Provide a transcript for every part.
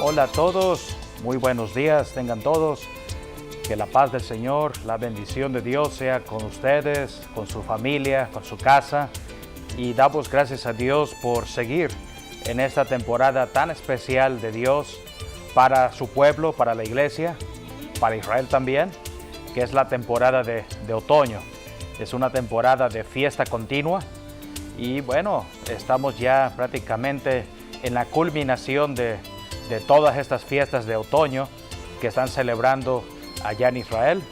Hola a todos, muy buenos días tengan todos. Que la paz del Señor, la bendición de Dios sea con ustedes, con su familia, con su casa. Y damos gracias a Dios por seguir en esta temporada tan especial de Dios para su pueblo, para la iglesia, para Israel también, que es la temporada de otoño. Es una temporada de fiesta continua y bueno, estamos ya prácticamente en la culminación de todas estas fiestas de otoño que están celebrando allá en Israel,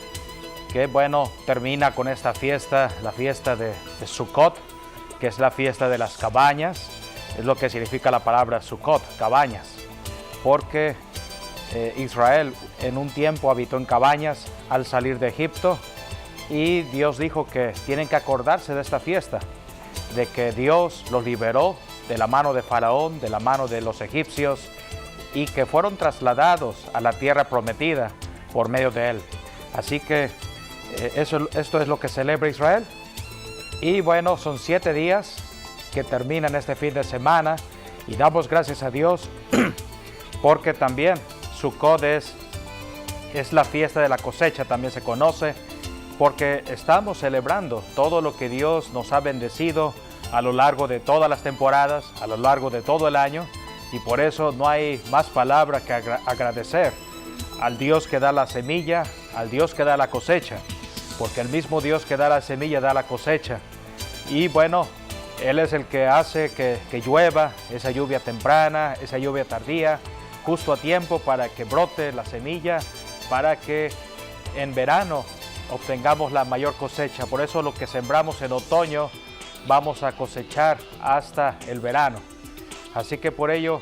que bueno, termina con esta fiesta, la fiesta de Sukkot, que es la fiesta de las cabañas. Es lo que significa la palabra Sukkot, cabañas, porque Israel en un tiempo habitó en cabañas al salir de Egipto, y Dios dijo que tienen que acordarse de esta fiesta, de que Dios los liberó de la mano de Faraón, de la mano de los egipcios, y que fueron trasladados a la tierra prometida por medio de él. Así que esto es lo que celebra Israel. Y bueno, son 7 días que terminan este fin de semana y damos gracias a Dios porque también Sukkot es la fiesta de la cosecha, también se conoce, porque estamos celebrando todo lo que Dios nos ha bendecido a lo largo de todas las temporadas, a lo largo de todo el año, y por eso no hay más palabra que agradecer al Dios que da la semilla, al Dios que da la cosecha, porque el mismo Dios que da la semilla da la cosecha. Y bueno, Él es el que hace que llueva, esa lluvia temprana, esa lluvia tardía, justo a tiempo para que brote la semilla, para que en verano obtengamos la mayor cosecha. Por eso lo que sembramos en otoño vamos a cosechar hasta el verano. Así que por ello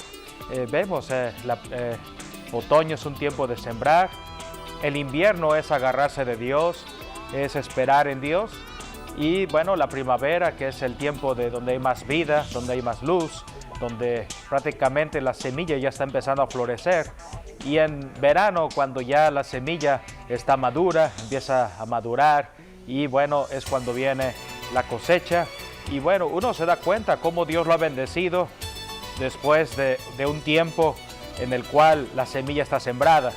vemos, otoño es un tiempo de sembrar, el invierno es agarrarse de Dios, es esperar en Dios, y bueno, la primavera, que es el tiempo de donde hay más vida, donde hay más luz, donde prácticamente la semilla ya está empezando a florecer, y en verano, cuando ya la semilla está madura, empieza a madurar, y bueno, es cuando viene la cosecha. Y bueno, uno se da cuenta cómo Dios lo ha bendecido después de un tiempo en el cual la semilla está sembrada,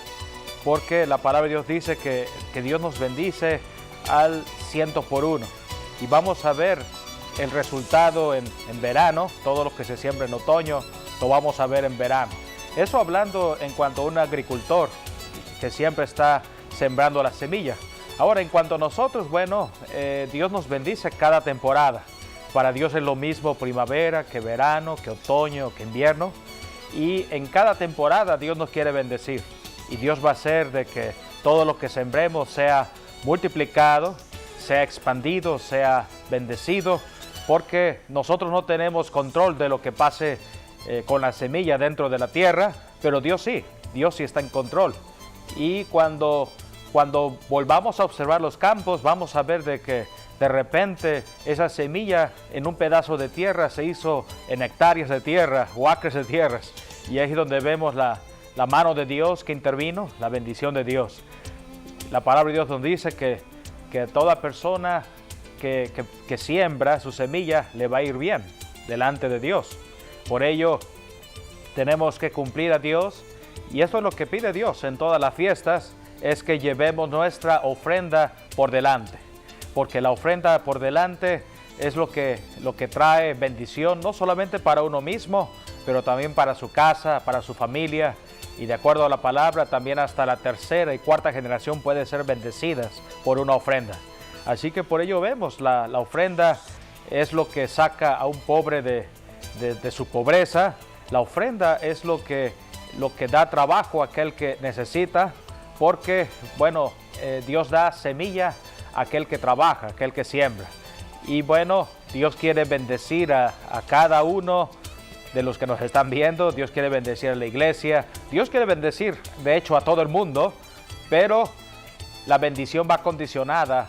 porque la palabra de Dios dice que Dios nos bendice al 100 por 1, y vamos a ver el resultado en verano. Todo lo que se siembra en otoño lo vamos a ver en verano. Eso hablando en cuanto a un agricultor que siempre está sembrando la semilla. Ahora, en cuanto a nosotros, bueno, Dios nos bendice cada temporada. Para Dios es lo mismo primavera que verano, que otoño, que invierno. Y en cada temporada Dios nos quiere bendecir. Y Dios va a hacer de que todo lo que sembremos sea multiplicado, sea expandido, sea bendecido. Porque nosotros no tenemos control de lo que pase con la semilla dentro de la tierra, pero Dios sí está en control. Y cuando volvamos a observar los campos, vamos a ver de que de repente esa semilla en un pedazo de tierra se hizo en hectáreas de tierra o acres de tierras. Y ahí es donde vemos la mano de Dios que intervino, la bendición de Dios. La palabra de Dios nos dice que toda persona que siembra su semilla le va a ir bien delante de Dios. Por ello tenemos que cumplir a Dios, y esto es lo que pide Dios en todas las fiestas, es que llevemos nuestra ofrenda por delante. Porque la ofrenda por delante es lo que trae bendición, no solamente para uno mismo, pero también para su casa, para su familia, y de acuerdo a la palabra, también hasta la tercera y cuarta generación puede ser bendecidas por una ofrenda. Así que por ello vemos, la ofrenda es lo que saca a un pobre de su pobreza. La ofrenda es lo que da trabajo a aquel que necesita, porque bueno, Dios da semilla a aquel que trabaja, aquel que siembra. Y bueno, Dios quiere bendecir a cada uno de los que nos están viendo. Dios quiere bendecir a la iglesia. Dios quiere bendecir, de hecho, a todo el mundo, pero la bendición va condicionada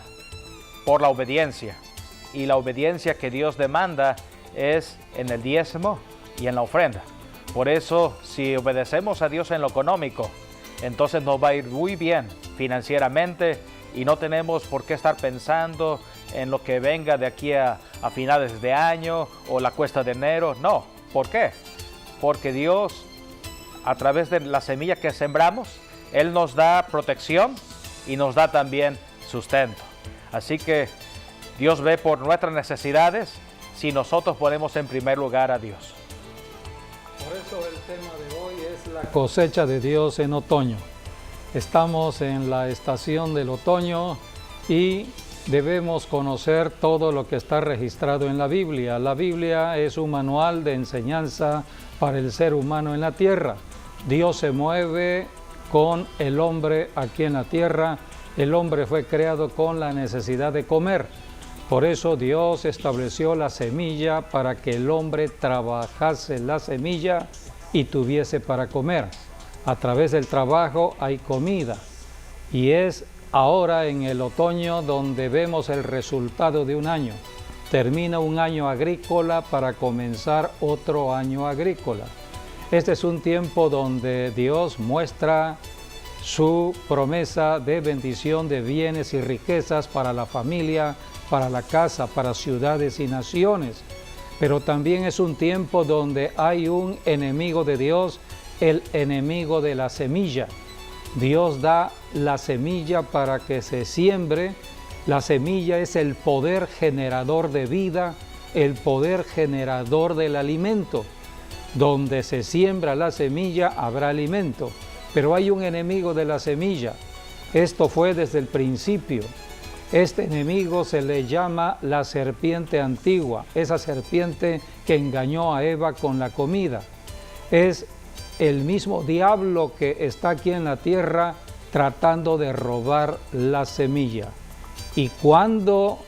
por la obediencia. Y la obediencia que Dios demanda es en el diezmo y en la ofrenda. Por eso, si obedecemos a Dios en lo económico, entonces nos va a ir muy bien financieramente, y no tenemos por qué estar pensando en lo que venga de aquí a finales de año o la cuesta de enero. No, ¿por qué? Porque Dios a través de la semilla que sembramos, Él nos da protección y nos da también sustento. Así que Dios ve por nuestras necesidades si nosotros ponemos en primer lugar a Dios. Por eso el tema de hoy es la cosecha de Dios en otoño. Estamos en la estación del otoño y debemos conocer todo lo que está registrado en la Biblia. La Biblia es un manual de enseñanza para el ser humano en la tierra. Dios se mueve con el hombre aquí en la tierra. El hombre fue creado con la necesidad de comer. Por eso Dios estableció la semilla para que el hombre trabajase la semilla y tuviese para comer. A través del trabajo hay comida. Y es ahora en el otoño donde vemos el resultado de un año. Termina un año agrícola para comenzar otro año agrícola. Este es un tiempo donde Dios muestra su promesa de bendición de bienes y riquezas para la familia, para la casa, para ciudades y naciones. Pero también es un tiempo donde hay un enemigo de Dios, el enemigo de la semilla. Dios da la semilla para que se siembre. La semilla es el poder generador de vida, el poder generador del alimento. Donde se siembra la semilla habrá alimento. Pero hay un enemigo de la semilla. Esto fue desde el principio. Este enemigo se le llama la serpiente antigua, esa serpiente que engañó a Eva con la comida. Es el mismo diablo que está aquí en la tierra tratando de robar la semilla. ¿Y cuándo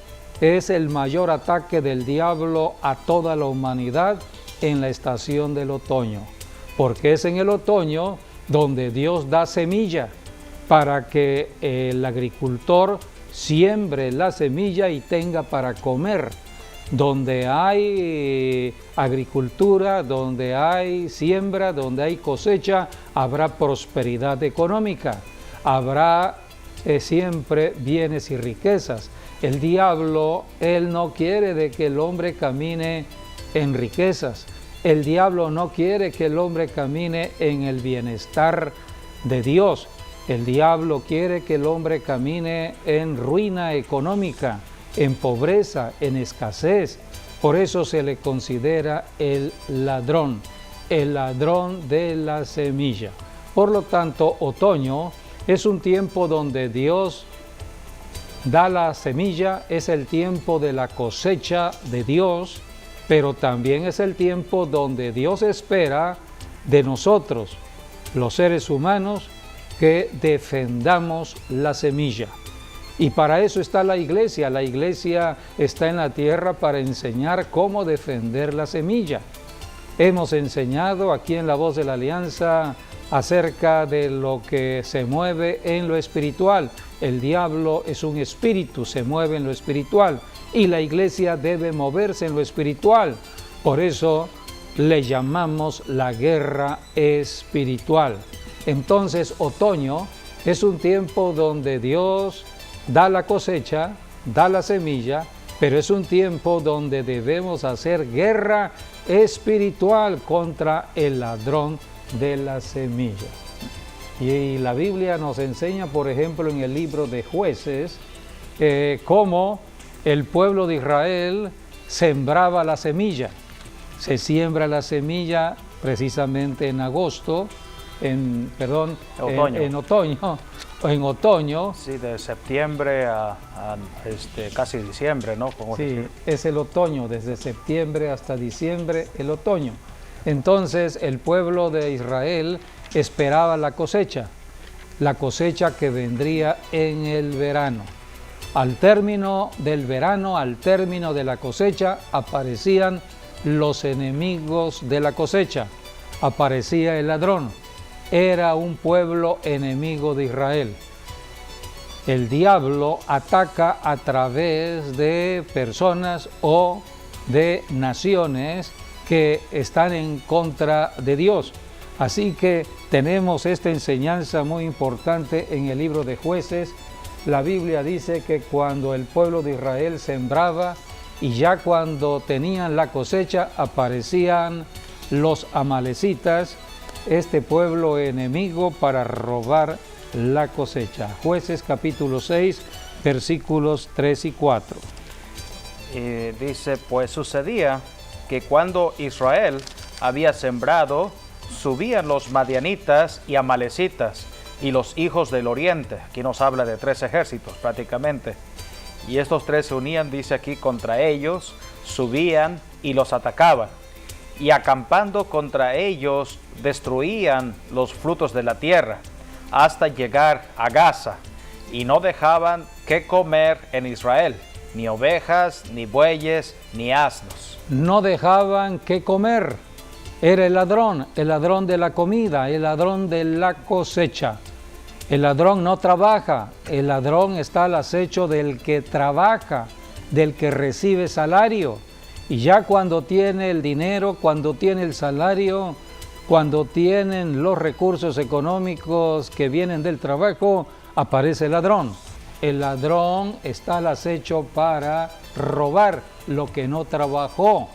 es el mayor ataque del diablo a toda la humanidad? En la estación del otoño. Porque es en el otoño donde Dios da semilla para que el agricultor siembre la semilla y tenga para comer. Donde hay agricultura, donde hay siembra, donde hay cosecha, habrá prosperidad económica, habrá siempre bienes y riquezas. El diablo, él no quiere de que el hombre camine en riquezas. El diablo no quiere que el hombre camine en el bienestar de Dios. El diablo quiere que el hombre camine en ruina económica, en pobreza, en escasez. Por eso se le considera el ladrón de la semilla. Por lo tanto, otoño es un tiempo donde Dios da la semilla, es el tiempo de la cosecha de Dios, pero también es el tiempo donde Dios espera de nosotros, los seres humanos, que defendamos la semilla. Y para eso está la iglesia. La iglesia está en la tierra para enseñar cómo defender la semilla. Hemos enseñado aquí en La Voz de la Alianza acerca de lo que se mueve en lo espiritual. El diablo es un espíritu, se mueve en lo espiritual y la iglesia debe moverse en lo espiritual. Por eso le llamamos la guerra espiritual. Entonces, otoño es un tiempo donde Dios da la cosecha, da la semilla, pero es un tiempo donde debemos hacer guerra espiritual contra el ladrón de la semilla. Y la Biblia nos enseña, por ejemplo, en el libro de Jueces, cómo el pueblo de Israel sembraba la semilla. Se siembra la semilla precisamente en agosto, en otoño. Sí, de septiembre a casi diciembre, ¿no? Sí, es el otoño, desde septiembre hasta diciembre, el otoño. Entonces el pueblo de Israel esperaba la cosecha que vendría en el verano. Al término del verano, al término de la cosecha, aparecían los enemigos de la cosecha, aparecía el ladrón. Era un pueblo enemigo de Israel. El diablo ataca a través de personas o de naciones que están en contra de Dios. Así que tenemos esta enseñanza muy importante en el libro de Jueces. La Biblia dice que cuando el pueblo de Israel sembraba y ya cuando tenían la cosecha aparecían los amalecitas este pueblo enemigo para robar la cosecha. Jueces capítulo 6, versículos 3 y 4. Y dice, pues sucedía que cuando Israel había sembrado, subían los madianitas y amalecitas y los hijos del oriente. Aquí nos habla de 3 ejércitos prácticamente. Y estos 3 se unían, dice aquí, contra ellos, subían y los atacaban. Y acampando contra ellos, destruían los frutos de la tierra, hasta llegar a Gaza, y no dejaban que comer en Israel, ni ovejas, ni bueyes, ni asnos. No dejaban que comer. Era el ladrón de la comida, el ladrón de la cosecha. El ladrón no trabaja, el ladrón está al acecho del que trabaja, del que recibe salario. Y ya cuando tiene el dinero, cuando tiene el salario, cuando tienen los recursos económicos que vienen del trabajo, aparece el ladrón. El ladrón está al acecho para robar lo que no trabajó.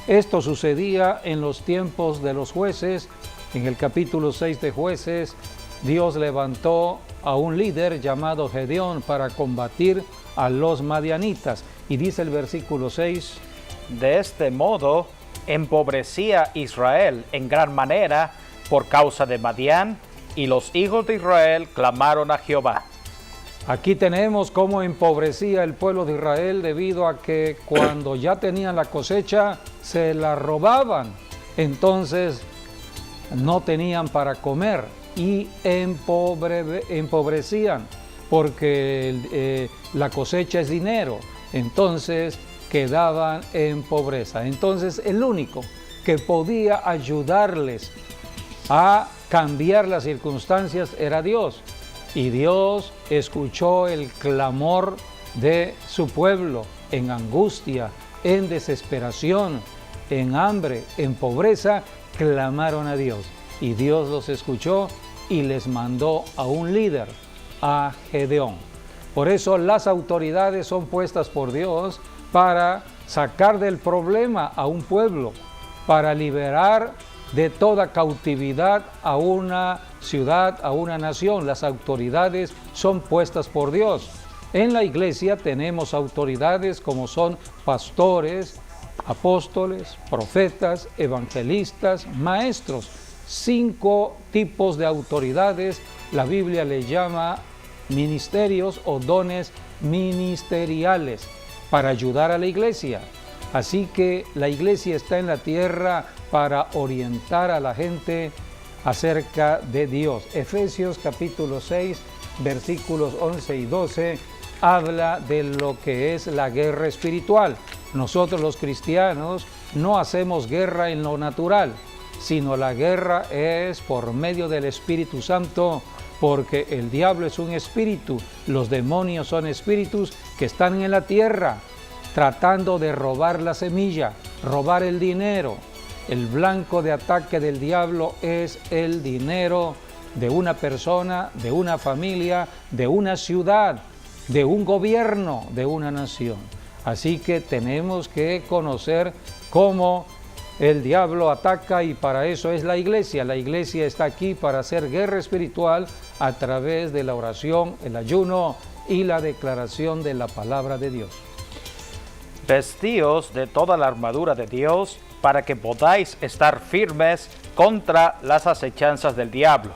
Esto sucedía en los tiempos de los jueces. En el capítulo 6 de Jueces, Dios levantó a un líder llamado Gedeón para combatir a los madianitas. Y dice el versículo 6, de este modo empobrecía Israel en gran manera por causa de Madián, y los hijos de Israel clamaron a Jehová. Aquí tenemos cómo empobrecía el pueblo de Israel debido a que cuando ya tenían la cosecha se la robaban, entonces no tenían para comer y empobrecían porque la cosecha es dinero, entonces quedaban en pobreza. Entonces el único que podía ayudarles a cambiar las circunstancias era Dios. Y Dios escuchó el clamor de su pueblo en angustia, en desesperación, en hambre, en pobreza, clamaron a Dios. Y Dios los escuchó y les mandó a un líder, a Gedeón. Por eso las autoridades son puestas por Dios para sacar del problema a un pueblo, para liberar de toda cautividad a una ciudad, a una nación. Las autoridades son puestas por Dios. En la iglesia tenemos autoridades como son pastores, apóstoles, profetas, evangelistas, maestros. 5 tipos de autoridades la Biblia le llama ministerios o dones ministeriales para ayudar a la iglesia. Así que la iglesia está en la tierra para orientar a la gente acerca de Dios. Efesios capítulo 6, versículos 11 y 12, habla de lo que es la guerra espiritual. Nosotros los cristianos no hacemos guerra en lo natural, sino la guerra es por medio del Espíritu Santo, porque el diablo es un espíritu, los demonios son espíritus que están en la tierra, tratando de robar la semilla, robar el dinero. El blanco de ataque del diablo es el dinero de una persona, de una familia, de una ciudad, de un gobierno, de una nación. Así que tenemos que conocer cómo el diablo ataca, y para eso es la iglesia. La iglesia está aquí para hacer guerra espiritual a través de la oración, el ayuno y la declaración de la palabra de Dios. Vestíos de toda la armadura de Dios, para que podáis estar firmes contra las acechanzas del diablo,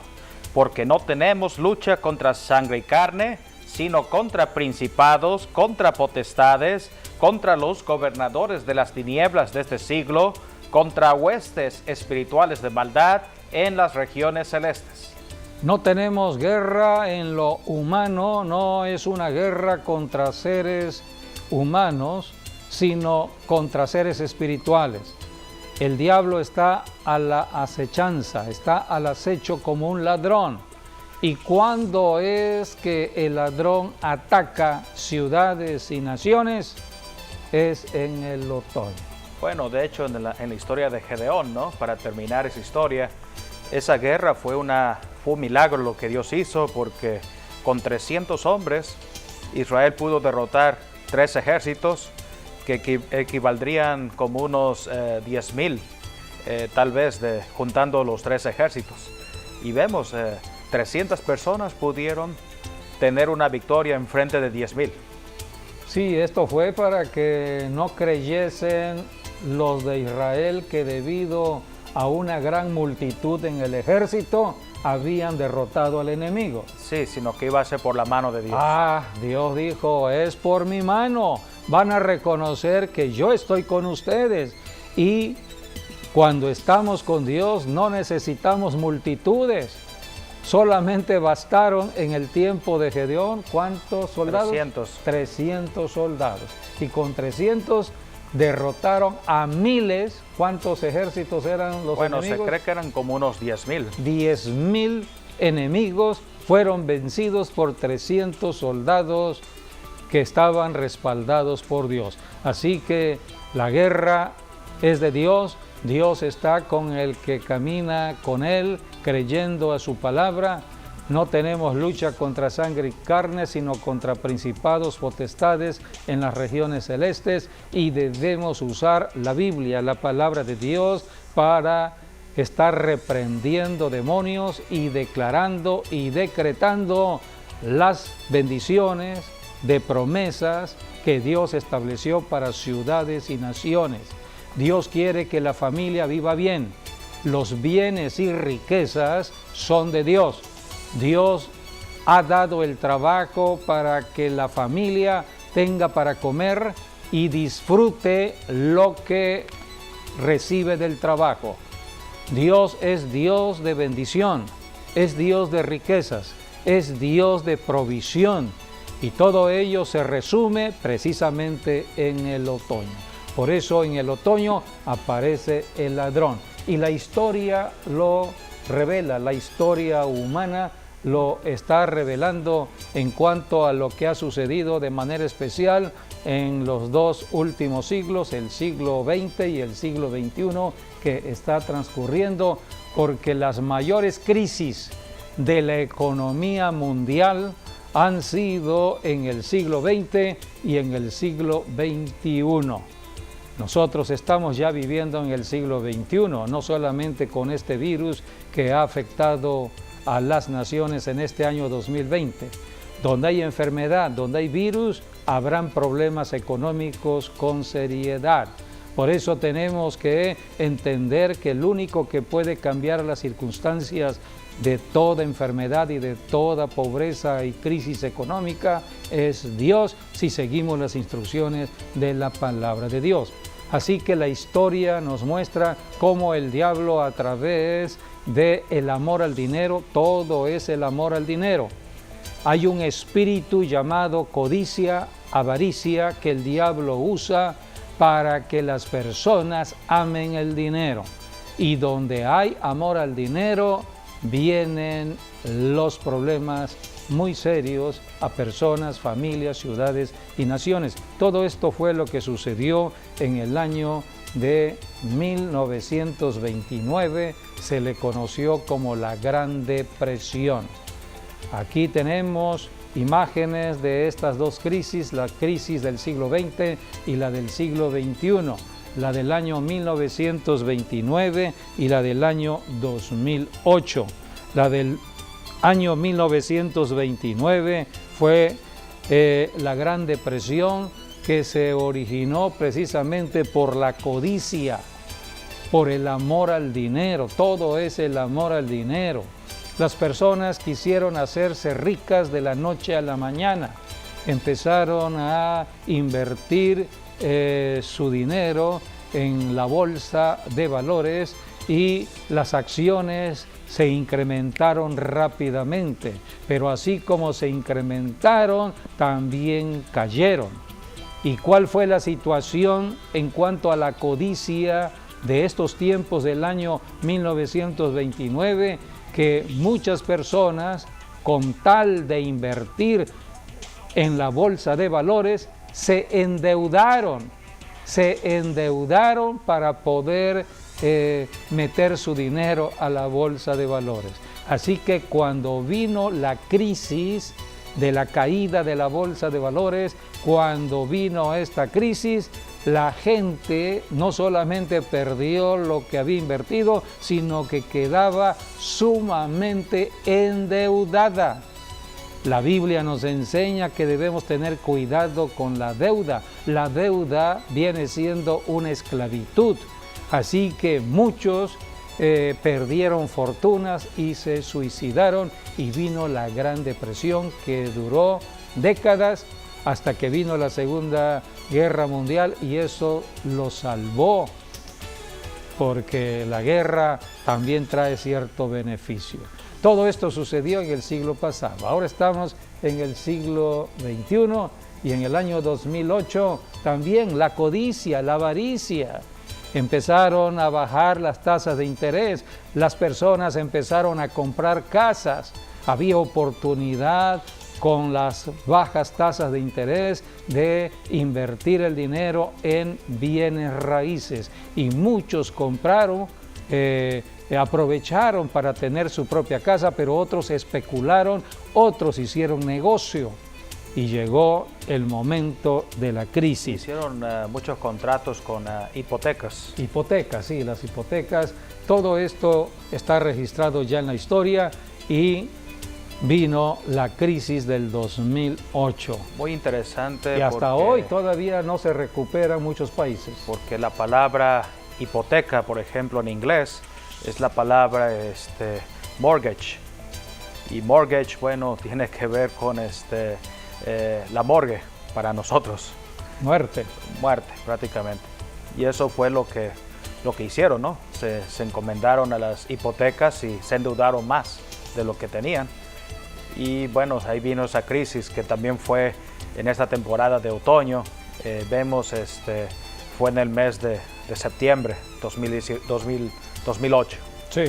porque no tenemos lucha contra sangre y carne, sino contra principados, contra potestades, contra los gobernadores de las tinieblas de este siglo, contra huestes espirituales de maldad en las regiones celestes. No tenemos guerra en lo humano, no es una guerra contra seres humanos, sino contra seres espirituales. El diablo está a la acechanza, está al acecho como un ladrón. ¿Y cuándo es que el ladrón ataca ciudades y naciones? Es en el otoño. Bueno, de hecho, en la historia de Gedeón, ¿no? Para terminar esa historia, esa guerra fue un milagro lo que Dios hizo, porque con 300 hombres Israel pudo derrotar 3 ejércitos que equivaldrían como unos 10,000 tal vez juntando los tres ejércitos. Y vemos, 300 personas pudieron tener una victoria en frente de 10,000. Sí, esto fue para que no creyesen los de Israel que debido a una gran multitud en el ejército habían derrotado al enemigo. Sí, sino que iba a ser por la mano de Dios. Dios dijo, es por mi mano. Van a reconocer que yo estoy con ustedes. Y cuando estamos con Dios no necesitamos multitudes. Solamente bastaron en el tiempo de Gedeón, ¿cuántos soldados? 300. 300 soldados. Y con 300 derrotaron a miles. ¿Cuántos ejércitos eran los enemigos? Se cree que eran como unos 10,000. 10,000 enemigos fueron vencidos por 300 soldados que estaban respaldados por Dios. Así que la guerra es de Dios. Dios está con el que camina con Él, creyendo a su palabra. No tenemos lucha contra sangre y carne, sino contra principados, potestades en las regiones celestes, y debemos usar la Biblia, la palabra de Dios, para estar reprendiendo demonios y declarando y decretando las bendiciones de promesas que Dios estableció para ciudades y naciones. Dios quiere que la familia viva bien. Los bienes y riquezas son de Dios. Dios ha dado el trabajo para que la familia tenga para comer y disfrute lo que recibe del trabajo. Dios es Dios de bendición, es Dios de riquezas, es Dios de provisión, y todo ello se resume precisamente en el otoño. Por eso en el otoño aparece el ladrón, y la historia lo revela, la historia humana lo está revelando en cuanto a lo que ha sucedido de manera especial en los dos últimos siglos, el siglo XX y el siglo XXI, que está transcurriendo, porque las mayores crisis de la economía mundial han sido en el siglo XX y en el siglo XXI. Nosotros estamos ya viviendo en el siglo XXI, no solamente con este virus que ha afectado a las naciones en este año 2020. Donde hay enfermedad, donde hay virus, habrán problemas económicos con seriedad. Por eso tenemos que entender que el único que puede cambiar las circunstancias de toda enfermedad y de toda pobreza y crisis económica es Dios, si seguimos las instrucciones de la palabra de Dios. Así que la historia nos muestra cómo el diablo, a través del amor al dinero, todo es el amor al dinero. Hay un espíritu llamado codicia, avaricia, que el diablo usa para que las personas amen el dinero. Y donde hay amor al dinero, vienen los problemas muy serios a personas, familias, ciudades y naciones. Todo esto fue lo que sucedió en el año de 1929, se le conoció como la Gran Depresión. Aquí tenemos imágenes de estas dos crisis, la crisis del siglo XX y la del siglo XXI, la del año 1929 y la del año 2008. La del año 1929 fue la Gran Depresión, que se originó precisamente por la codicia, por el amor al dinero. Todo es el amor al dinero. Las personas quisieron hacerse ricas de la noche a la mañana. Empezaron a invertir su dinero en la bolsa de valores y las acciones se incrementaron rápidamente. Pero así como se incrementaron, también cayeron. ¿Y cuál fue la situación en cuanto a la codicia de estos tiempos del año 1929? Que muchas personas, con tal de invertir en la bolsa de valores, se endeudaron para poder meter su dinero a la bolsa de valores. Así que cuando vino la crisis de la caída de la bolsa de valores, cuando vino esta crisis, la gente no solamente perdió lo que había invertido, sino que quedaba sumamente endeudada. La Biblia nos enseña que debemos tener cuidado con la deuda. La deuda viene siendo una esclavitud. Así que muchos perdieron fortunas y se suicidaron, y vino la Gran Depresión, que duró décadas hasta que vino la Segunda Guerra Mundial, y eso lo salvó, porque la guerra también trae cierto beneficio. Todo esto sucedió en el siglo pasado. Ahora estamos en el siglo XXI, y en el año 2008 también la codicia, la avaricia. Empezaron a bajar las tasas de interés, las personas empezaron a comprar casas, había oportunidad con las bajas tasas de interés de invertir el dinero en bienes raíces, y muchos compraron, aprovecharon para tener su propia casa, pero otros especularon, otros hicieron negocio, y llegó el momento de la crisis. Hicieron muchos contratos con hipotecas. Hipotecas, sí, las hipotecas, todo esto está registrado ya en la historia, y vino la crisis del 2008. Muy interesante. Y hasta hoy todavía no se recupera en muchos países. Porque la palabra hipoteca, por ejemplo, en inglés, es la palabra mortgage. Y mortgage, bueno, tiene que ver con la morgue para nosotros. Muerte. Muerte, prácticamente. Y eso fue lo que hicieron, ¿no? Se encomendaron a las hipotecas y se endeudaron más de lo que tenían. Y bueno, ahí vino esa crisis, que también fue en esta temporada de otoño. Vemos, fue en el mes de septiembre 2008. Sí,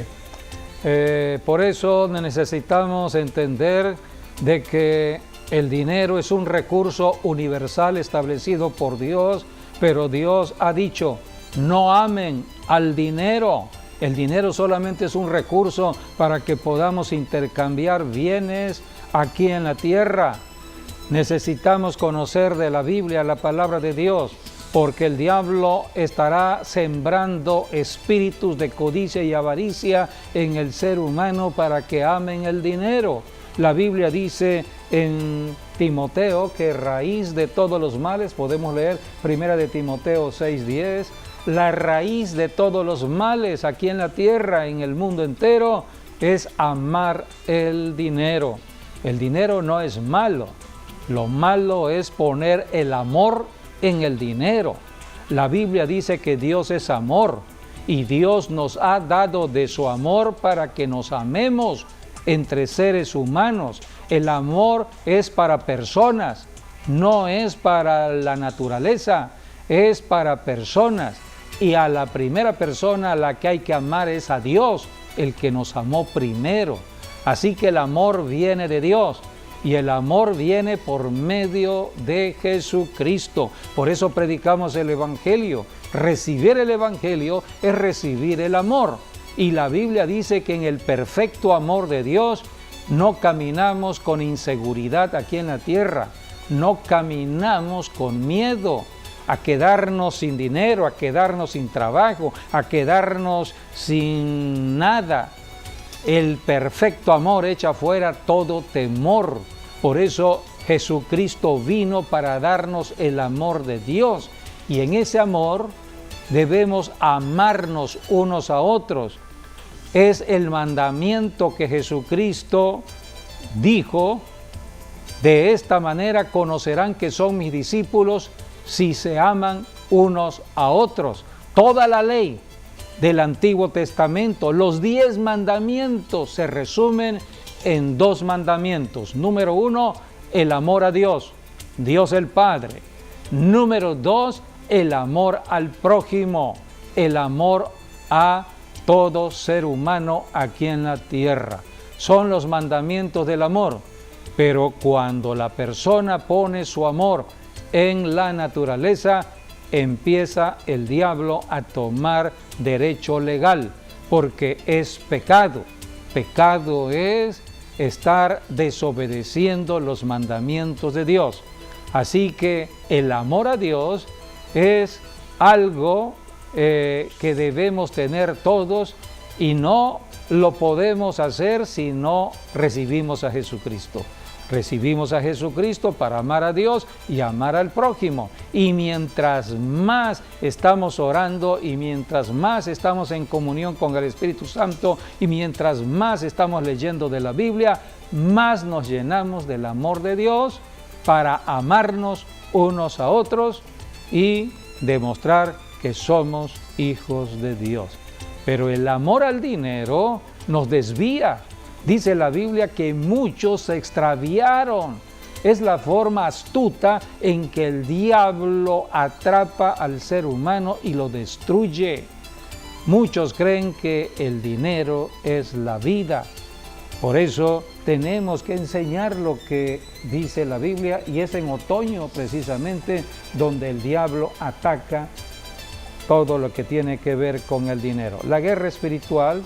por eso necesitamos entender de que el dinero es un recurso universal establecido por Dios, pero Dios ha dicho: no amen al dinero. El dinero solamente es un recurso para que podamos intercambiar bienes aquí en la tierra. Necesitamos conocer de la Biblia, la palabra de Dios, porque el diablo estará sembrando espíritus de codicia y avaricia en el ser humano para que amen el dinero. La Biblia dice en Timoteo que raíz de todos los males, podemos leer 1 de Timoteo 6:10, la raíz de todos los males aquí en la tierra, en el mundo entero, es amar el dinero. El dinero no es malo, lo malo es poner el amor en el dinero. La Biblia dice que Dios es amor, y Dios nos ha dado de su amor para que nos amemos entre seres humanos. El amor es para personas, no es para la naturaleza, es para personas. Y a la primera persona a la que hay que amar es a Dios, el que nos amó primero. Así que el amor viene de Dios, y el amor viene por medio de Jesucristo. Por eso predicamos el Evangelio. Recibir el Evangelio es recibir el amor. Y la Biblia dice que en el perfecto amor de Dios no caminamos con inseguridad aquí en la tierra, no caminamos con miedo a quedarnos sin dinero, a quedarnos sin trabajo, a quedarnos sin nada. El perfecto amor echa fuera todo temor. Por eso Jesucristo vino para darnos el amor de Dios, y en ese amor debemos amarnos unos a otros. Es el mandamiento que Jesucristo dijo: de esta manera conocerán que son mis discípulos, si se aman unos a otros. Toda la ley del Antiguo Testamento, los 10 mandamientos, se resumen en 2 mandamientos. Número 1, el amor a Dios, Dios el Padre. Número 2, el amor al prójimo, el amor a todo ser humano aquí en la tierra. Son los mandamientos del amor. Pero cuando la persona pone su amor en la naturaleza, empieza el diablo a tomar derecho legal, porque es pecado. Pecado es estar desobedeciendo los mandamientos de Dios. Así que el amor a Dios es algo que debemos tener todos y no lo podemos hacer si no recibimos a Jesucristo. Recibimos a Jesucristo para amar a Dios y amar al prójimo. Y mientras más estamos orando y mientras más estamos en comunión con el Espíritu Santo y mientras más estamos leyendo de la Biblia, más nos llenamos del amor de Dios para amarnos unos a otros y demostrar que somos hijos de Dios. Pero el amor al dinero nos desvía. Dice la Biblia que muchos se extraviaron. Es la forma astuta en que el diablo atrapa al ser humano y lo destruye. Muchos creen que el dinero es la vida. Por eso tenemos que enseñar lo que dice la Biblia, y es en otoño precisamente donde el diablo ataca todo lo que tiene que ver con el dinero. La guerra espiritual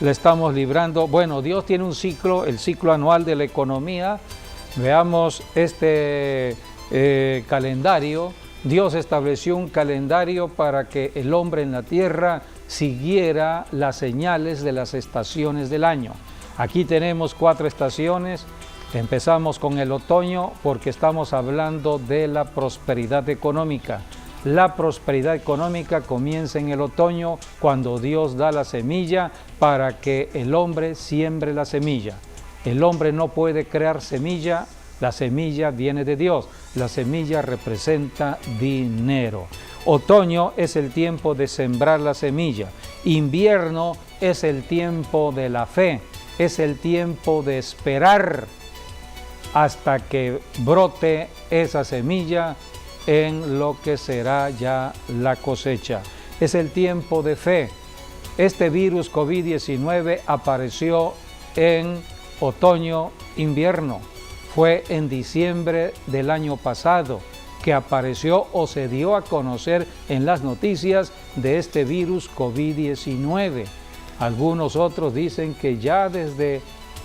la estamos librando. Bueno, Dios tiene un ciclo, el ciclo anual de la economía. Veamos este calendario. Dios estableció un calendario para que el hombre en la tierra siguiera las señales de las estaciones del año. Aquí tenemos 4 estaciones. Empezamos con el otoño porque estamos hablando de la prosperidad económica. La prosperidad económica comienza en el otoño, cuando Dios da la semilla para que el hombre siembre la semilla. El hombre no puede crear semilla, la semilla viene de Dios. La semilla representa dinero. Otoño es el tiempo de sembrar la semilla. Invierno es el tiempo de la fe, es el tiempo de esperar hasta que brote esa semilla en lo que será ya la cosecha. Es el tiempo de fe. Este virus COVID-19 apareció en otoño-invierno. Fue en diciembre del año pasado que apareció o se dio a conocer en las noticias de este virus COVID-19. Algunos otros dicen que ya desde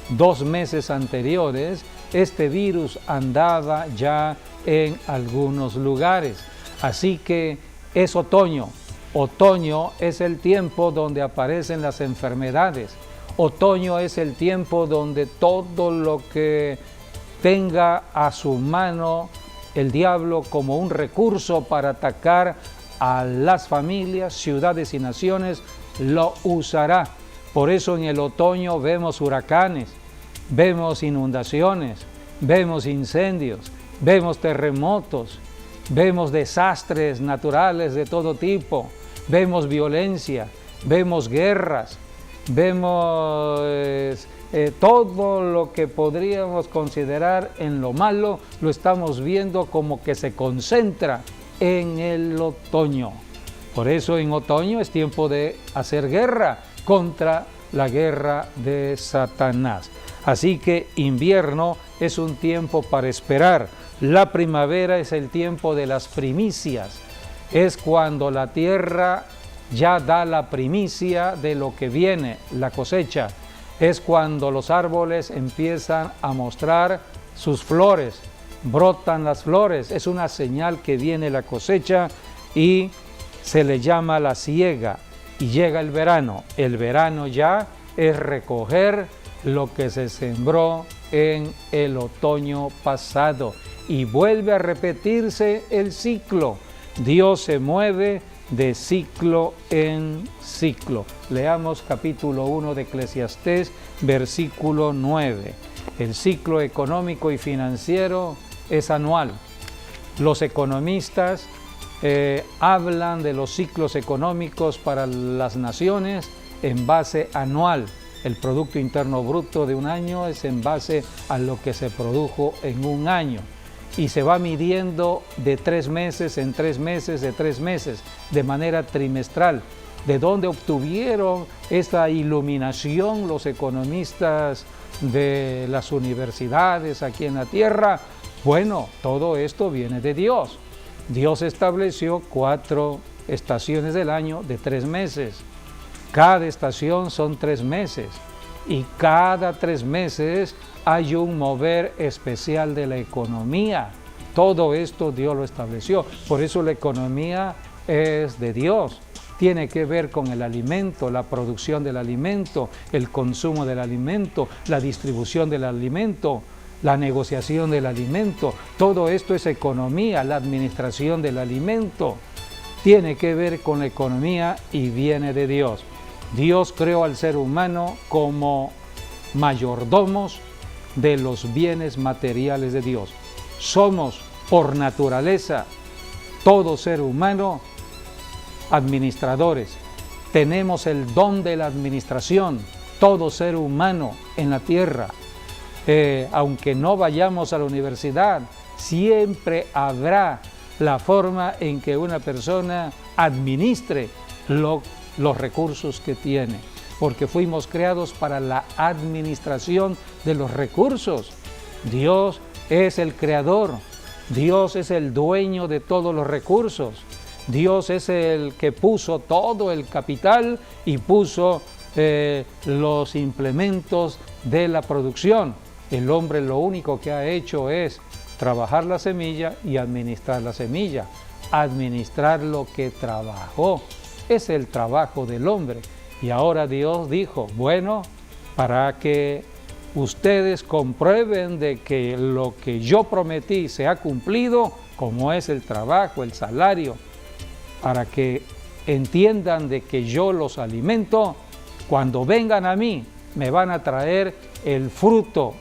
2 meses anteriores este virus andaba ya en algunos lugares. Así que es otoño. Otoño es el tiempo donde aparecen las enfermedades. Otoño es el tiempo donde todo lo que tenga a su mano el diablo como un recurso para atacar a las familias, ciudades y naciones, lo usará. Por eso en el otoño vemos huracanes, vemos inundaciones, vemos incendios, vemos terremotos, vemos desastres naturales de todo tipo, vemos violencia, vemos guerras, vemos todo lo que podríamos considerar en lo malo, lo estamos viendo como que se concentra en el otoño. Por eso en otoño es tiempo de hacer guerra contra la guerra de Satanás. Así que invierno es un tiempo para esperar. La primavera es el tiempo de las primicias. Es cuando la tierra ya da la primicia de lo que viene, la cosecha. Es cuando los árboles empiezan a mostrar sus flores, brotan las flores. Es una señal que viene la cosecha y se le llama la siega. Y llega el verano. El verano ya es recoger lo que se sembró en el otoño pasado. Y vuelve a repetirse el ciclo. Dios se mueve de ciclo en ciclo. Leamos capítulo 1 de Eclesiastés, versículo 9. El ciclo económico y financiero es anual. Los economistas hablan de los ciclos económicos para las naciones en base anual. El Producto Interno Bruto de un año es en base a lo que se produjo en un año. Y se va midiendo de 3 meses en 3 meses, de 3 meses, de manera trimestral. ¿De dónde obtuvieron esta iluminación los economistas de las universidades aquí en la tierra? Bueno, todo esto viene de Dios. Dios estableció 4 estaciones del año de 3 meses. Cada estación son 3 meses. Y cada 3 meses hay un mover especial de la economía. todo esto Dios lo estableció. Por eso la economía es de Dios. Tiene que ver con el alimento, la producción del alimento, el consumo del alimento, la distribución del alimento, la negociación del alimento. Todo esto es economía, la administración del alimento. Tiene que ver con la economía y viene de Dios. Dios creó al ser humano como mayordomos de los bienes materiales de Dios. Somos por naturaleza, todo ser humano, administradores. Tenemos el don de la administración, todo ser humano en la tierra. Aunque no vayamos a la universidad, siempre habrá la forma en que una persona administre los recursos que tiene, porque fuimos creados para la administración de los recursos. Dios es el creador, Dios es el dueño de todos los recursos, Dios es el que puso todo el capital y puso los implementos de la producción. El hombre lo único que ha hecho es trabajar la semilla y administrar la semilla. Administrar lo que trabajó es el trabajo del hombre. Y ahora Dios dijo, bueno, para que ustedes comprueben de que lo que yo prometí se ha cumplido, como es el trabajo, el salario, para que entiendan de que yo los alimento, cuando vengan a mí me van a traer el fruto,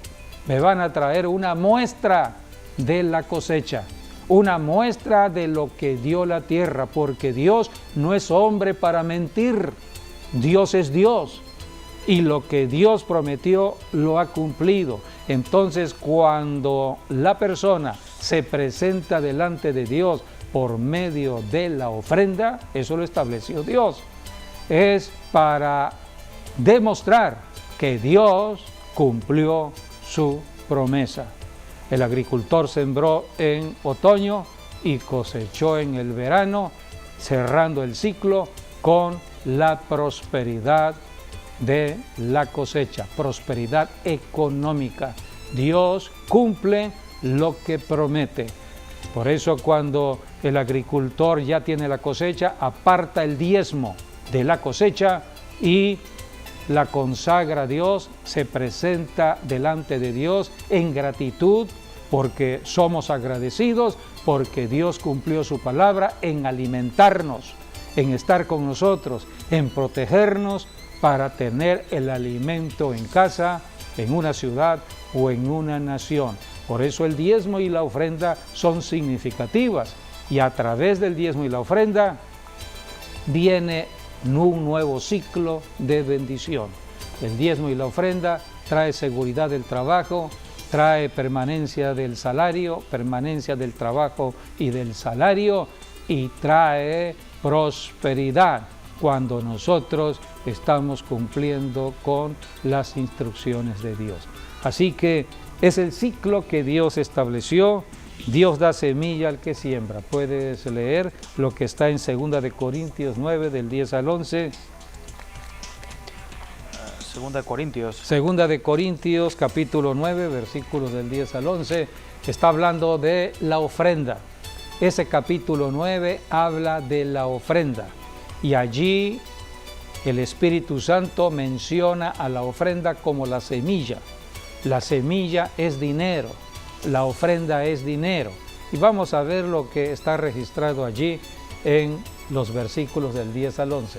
me van a traer una muestra de la cosecha, una muestra de lo que dio la tierra, porque Dios no es hombre para mentir, Dios es Dios y lo que Dios prometió lo ha cumplido. Entonces, cuando la persona se presenta delante de Dios por medio de la ofrenda, eso lo estableció Dios, es para demostrar que Dios cumplió su promesa. El agricultor sembró en otoño y cosechó en el verano, cerrando el ciclo con la prosperidad de la cosecha, prosperidad económica. Dios cumple lo que promete. Por eso cuando el agricultor ya tiene la cosecha, aparta el diezmo de la cosecha y la consagra a Dios, se presenta delante de Dios en gratitud, porque somos agradecidos, porque Dios cumplió su palabra en alimentarnos, en estar con nosotros, en protegernos para tener el alimento en casa, en una ciudad o en una nación. Por eso el diezmo y la ofrenda son significativas, y a través del diezmo y la ofrenda viene un nuevo ciclo de bendición. El diezmo y la ofrenda trae seguridad del trabajo, trae permanencia del salario, permanencia del trabajo y del salario, y trae prosperidad cuando nosotros estamos cumpliendo con las instrucciones de Dios. Así que es el ciclo que Dios estableció. Dios da semilla al que siembra. Puedes leer lo que está en 2 de Corintios 9, del 10 al 11. 2 de Corintios. 2 de Corintios, capítulo 9, versículos del 10 al 11. Está hablando de la ofrenda. Ese capítulo 9 habla de la ofrenda. Y allí el Espíritu Santo menciona a la ofrenda como la semilla. La semilla es dinero. La ofrenda es dinero. Y vamos a ver lo que está registrado allí en los versículos del 10 al 11.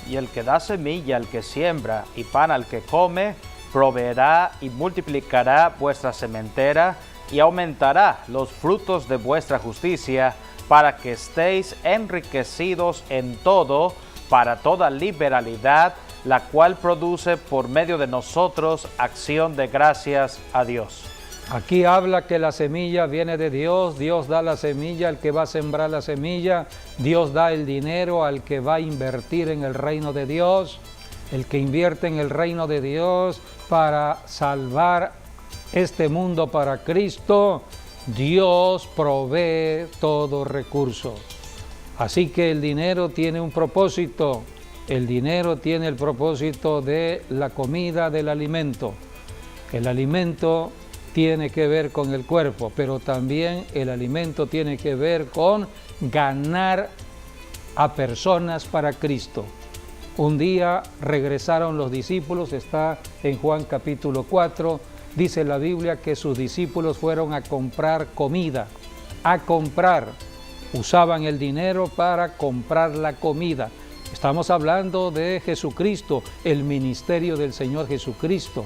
Y el que da semilla al que siembra y pan al que come, proveerá y multiplicará vuestra sementera y aumentará los frutos de vuestra justicia, para que estéis enriquecidos en todo, para toda liberalidad, la cual produce por medio de nosotros acción de gracias a Dios. Aquí habla que la semilla viene de Dios, Dios da la semilla al que va a sembrar la semilla, Dios da el dinero al que va a invertir en el reino de Dios, el que invierte en el reino de Dios para salvar este mundo para Cristo, Dios provee todo recurso. Así que el dinero tiene un propósito, el dinero tiene el propósito de la comida, del alimento. El alimento tiene que ver con el cuerpo, pero también el alimento tiene que ver con ganar a personas para Cristo. Un día regresaron los discípulos, está en Juan capítulo 4, dice la Biblia que sus discípulos fueron a comprar comida, usaban el dinero para comprar la comida. Estamos hablando de Jesucristo, el ministerio del Señor Jesucristo.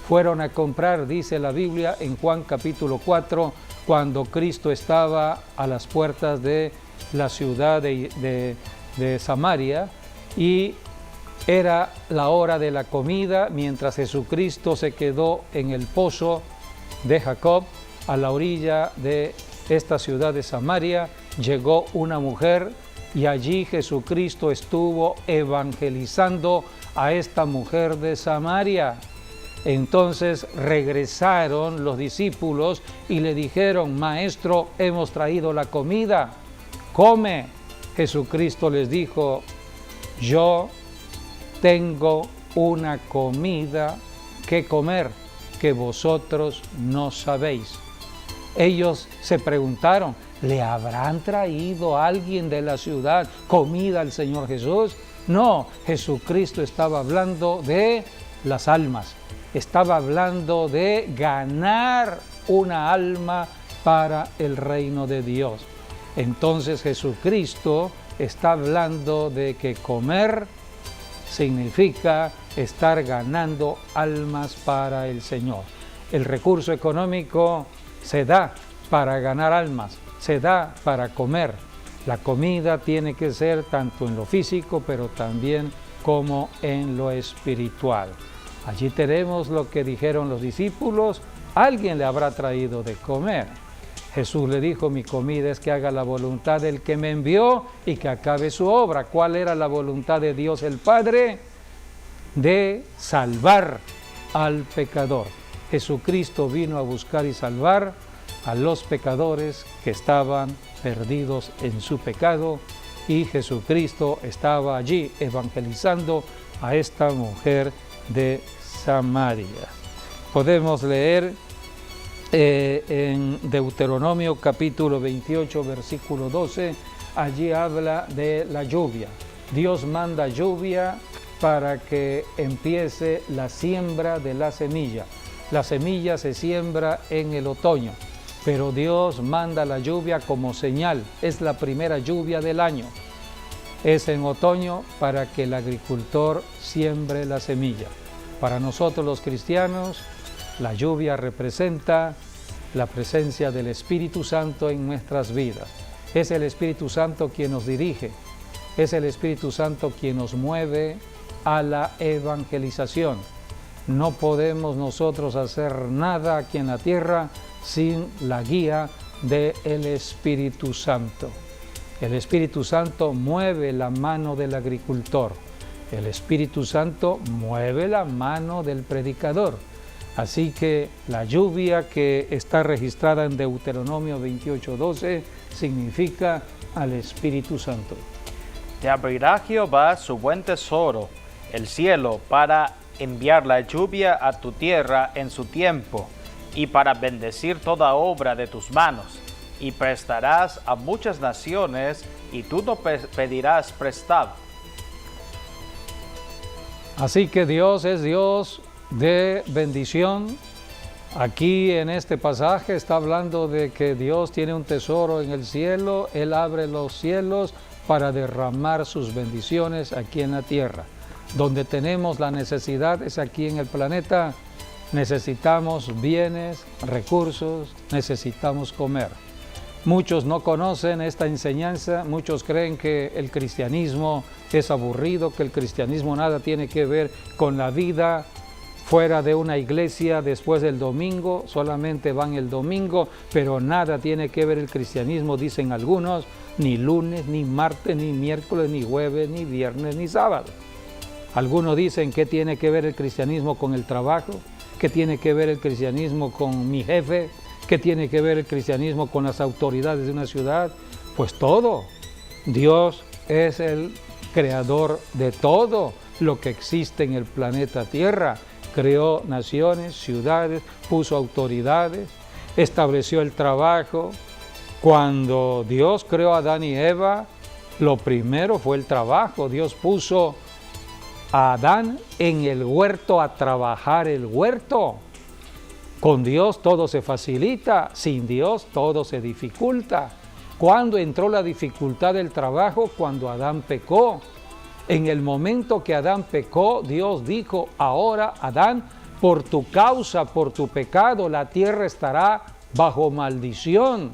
Fueron a comprar, dice la Biblia en Juan capítulo 4, cuando Cristo estaba a las puertas de la ciudad de Samaria, y era la hora de la comida, mientras Jesucristo se quedó en el pozo de Jacob, a la orilla de esta ciudad de Samaria. Llegó una mujer y allí Jesucristo estuvo evangelizando a esta mujer de Samaria. Entonces regresaron los discípulos y le dijeron: Maestro, hemos traído la comida, come. Jesucristo les dijo: yo tengo una comida que comer que vosotros no sabéis. Ellos se preguntaron: ¿le habrán traído a alguien de la ciudad comida al Señor Jesús? No, Jesucristo estaba hablando de las almas, estaba hablando de ganar una alma para el reino de Dios. Entonces Jesucristo está hablando de que comer significa estar ganando almas para el Señor. El recurso económico se da para ganar almas, se da para comer. La comida tiene que ser tanto en lo físico, pero también como en lo espiritual. Allí tenemos lo que dijeron los discípulos: alguien le habrá traído de comer. Jesús le dijo: mi comida es que haga la voluntad del que me envió y que acabe su obra. ¿Cuál era la voluntad de Dios el Padre? De salvar al pecador. Jesucristo vino a buscar y salvar a los pecadores que estaban perdidos en su pecado, y Jesucristo estaba allí evangelizando a esta mujer de Samaria. Podemos leer en Deuteronomio capítulo 28, versículo 12, allí habla de la lluvia. Dios manda lluvia para que empiece la siembra de la semilla. La semilla se siembra en el otoño, pero Dios manda la lluvia como señal. Es la primera lluvia del año. Es en otoño para que el agricultor siembre la semilla. Para nosotros los cristianos, la lluvia representa la presencia del Espíritu Santo en nuestras vidas. Es el Espíritu Santo quien nos dirige, es el Espíritu Santo quien nos mueve a la evangelización. No podemos nosotros hacer nada aquí en la tierra sin la guía del Espíritu Santo. El Espíritu Santo mueve la mano del agricultor. El Espíritu Santo mueve la mano del predicador. Así que la lluvia que está registrada en Deuteronomio 28:12 significa al Espíritu Santo. Te abrirá Jehová su buen tesoro, el cielo, para enviar la lluvia a tu tierra en su tiempo, y para bendecir toda obra de tus manos. Y prestarás a muchas naciones, y tú no pedirás prestado. Así que Dios es Dios de bendición. Aquí en este pasaje está hablando de que Dios tiene un tesoro en el cielo. Él abre los cielos para derramar sus bendiciones aquí en la tierra. Donde tenemos la necesidad es aquí en el planeta. Necesitamos bienes, recursos, necesitamos comer. Muchos no conocen esta enseñanza, muchos creen que el cristianismo es aburrido, que el cristianismo nada tiene que ver con la vida fuera de una iglesia después del domingo, solamente van el domingo, pero nada tiene que ver el cristianismo, dicen algunos, ni lunes, ni martes, ni miércoles, ni jueves, ni viernes, ni sábado. Algunos dicen, ¿qué tiene que ver el cristianismo con el trabajo? ¿Qué tiene que ver el cristianismo con mi jefe? ¿Qué tiene que ver el cristianismo con las autoridades de una ciudad? Pues todo. Dios es el creador de todo lo que existe en el planeta Tierra, creó naciones, ciudades, puso autoridades, estableció el trabajo. Cuando Dios creó a Adán y Eva, lo primero fue el trabajo. Dios puso a Adán en el huerto a trabajar el huerto. Con Dios todo se facilita, sin Dios todo se dificulta. ¿Cuándo entró la dificultad del trabajo? Cuando Adán pecó. En el momento que Adán pecó, Dios dijo: ahora, Adán, por tu causa, por tu pecado, la tierra estará bajo maldición.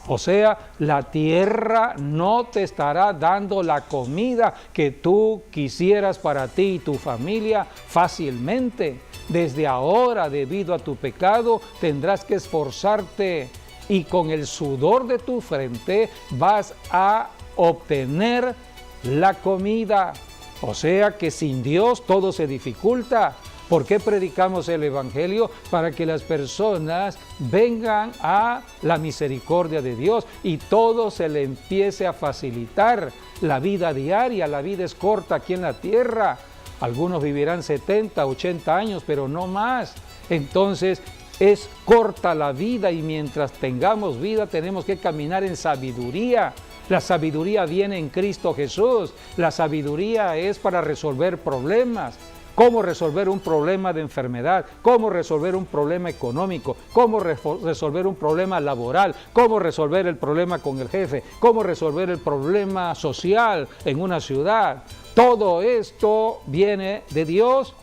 O sea, la tierra no te estará dando la comida que tú quisieras para ti y tu familia fácilmente. Desde ahora, debido a tu pecado, tendrás que esforzarte y con el sudor de tu frente vas a obtener la comida. O sea que sin Dios todo se dificulta. ¿Por qué predicamos el Evangelio? Para que las personas vengan a la misericordia de Dios y todo se le empiece a facilitar. La vida diaria, la vida es corta aquí en la tierra. Algunos vivirán 70, 80 años, pero no más. Entonces es corta la vida y mientras tengamos vida tenemos que caminar en sabiduría. La sabiduría viene en Cristo Jesús. La sabiduría es para resolver problemas. ¿Cómo resolver un problema de enfermedad? ¿Cómo resolver un problema económico? ¿Cómo resolver un problema laboral? ¿Cómo resolver el problema con el jefe? ¿Cómo resolver el problema social en una ciudad? Todo esto viene de Dios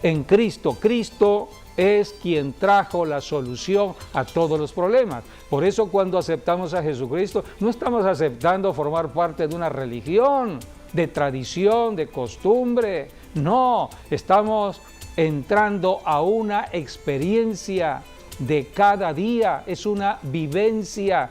en Cristo. Cristo es quien trajo la solución a todos los problemas. Por eso cuando aceptamos a Jesucristo, no estamos aceptando formar parte de una religión, de tradición, de costumbre. No, estamos entrando a una experiencia de cada día. Es una vivencia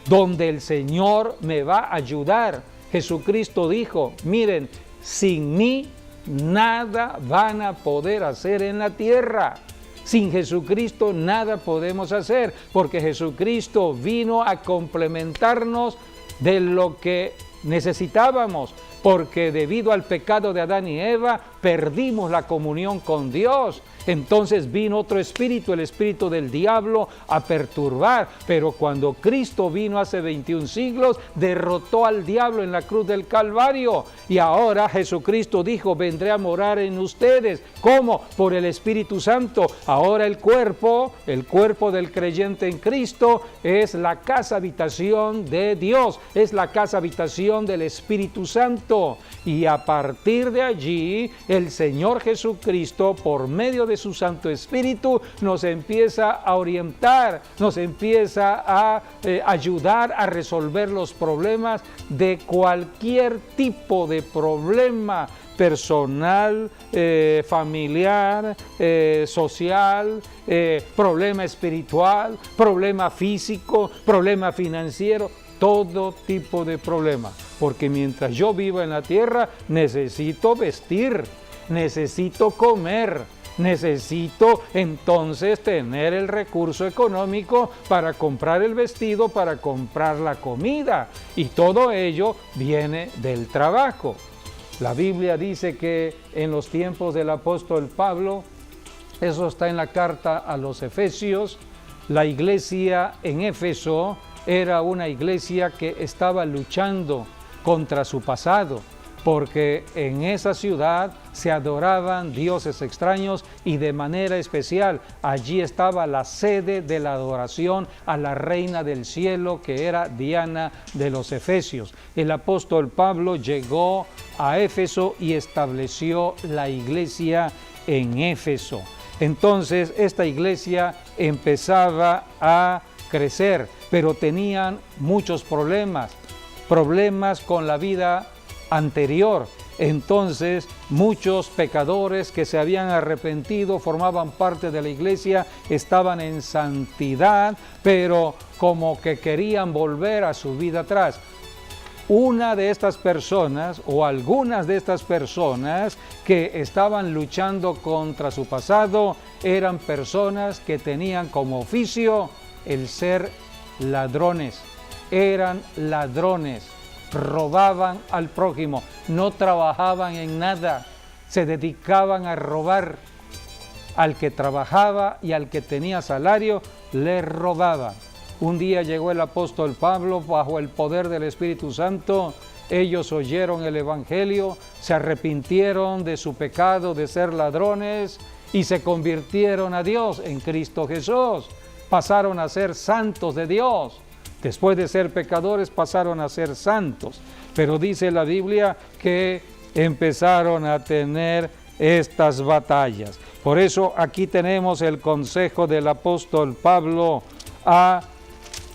donde el Señor me va a ayudar. Jesucristo dijo: miren, sin mí nada van a poder hacer en la tierra. Sin Jesucristo nada podemos hacer, porque Jesucristo vino a complementarnos de lo que necesitábamos, porque debido al pecado de Adán y Eva perdimos la comunión con Dios. Entonces vino otro espíritu, el espíritu del diablo, a perturbar. Pero cuando Cristo vino hace 21 siglos, derrotó al diablo en la cruz del Calvario. Y ahora Jesucristo dijo: vendré a morar en ustedes. ¿Cómo? Por el Espíritu Santo. Ahora el cuerpo del creyente en Cristo es la casa habitación de Dios, es la casa habitación del Espíritu Santo. Y a partir de allí, el Señor Jesucristo, por medio de su Santo Espíritu, nos empieza a orientar, nos empieza a ayudar a resolver los problemas de cualquier tipo de problema personal, familiar, social, problema espiritual, problema físico, problema financiero, todo tipo de problema. Porque mientras yo vivo en la tierra, necesito vestir, necesito comer, necesito entonces tener el recurso económico para comprar el vestido, para comprar la comida. Y todo ello viene del trabajo. La Biblia dice que en los tiempos del apóstol Pablo, eso está en la carta a los Efesios, la iglesia en Éfeso era una iglesia que estaba luchando contra su pasado, porque en esa ciudad se adoraban dioses extraños y de manera especial allí estaba la sede de la adoración a la reina del cielo, que era Diana de los Efesios. El apóstol Pablo llegó a Éfeso y estableció la iglesia en Éfeso. Entonces esta iglesia empezaba a crecer, pero tenían muchos problemas con la vida anterior. Entonces muchos pecadores que se habían arrepentido, formaban parte de la iglesia, estaban en santidad, pero como que querían volver a su vida atrás. Una de estas personas, o algunas de estas personas que estaban luchando contra su pasado, eran personas que tenían como oficio el ser ladrones. Eran ladrones, robaban al prójimo, no trabajaban en nada, se dedicaban a robar. al que trabajaba y al que tenía salario le robaba. Un día llegó el apóstol Pablo bajo el poder del Espíritu Santo. Ellos oyeron el Evangelio, se arrepintieron de su pecado de ser ladrones y se convirtieron a Dios en Cristo Jesús. Pasaron a ser santos de Dios. Después de ser pecadores pasaron a ser santos. Pero dice la Biblia que empezaron a tener estas batallas. Por eso aquí tenemos el consejo del apóstol Pablo a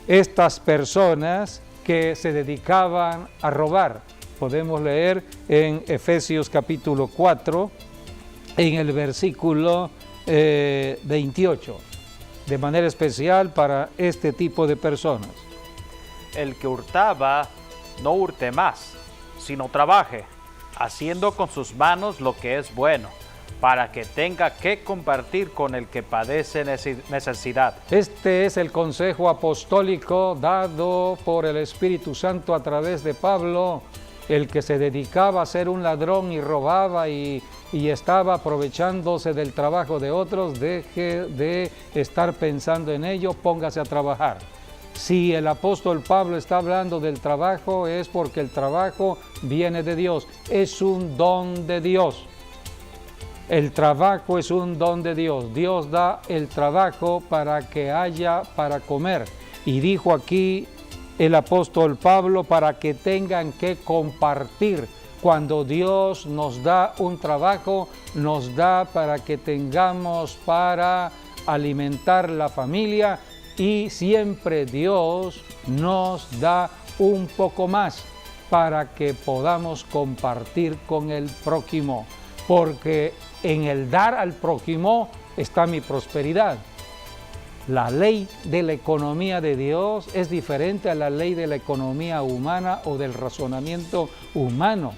estas personas que se dedicaban a robar. Podemos leer en Efesios capítulo 4, en el versículo 28, de manera especial para este tipo de personas. El que hurtaba, no hurte más, sino trabaje, haciendo con sus manos lo que es bueno, para que tenga que compartir con el que padece necesidad. Este es el consejo apostólico dado por el Espíritu Santo a través de Pablo. El que se dedicaba a ser un ladrón y robaba y estaba aprovechándose del trabajo de otros, deje de estar pensando en ello, póngase a trabajar. Si el apóstol Pablo está hablando del trabajo, es porque el trabajo viene de Dios, es un don de Dios. El trabajo es un don de Dios. Dios da el trabajo para que haya para comer. Y dijo aquí el apóstol Pablo, para que tengan que compartir. Cuando Dios nos da un trabajo, nos da para que tengamos para alimentar la familia, y siempre Dios nos da un poco más para que podamos compartir con el prójimo, porque en el dar al prójimo está mi prosperidad. La ley de la economía de Dios es diferente a la ley de la economía humana o del razonamiento humano,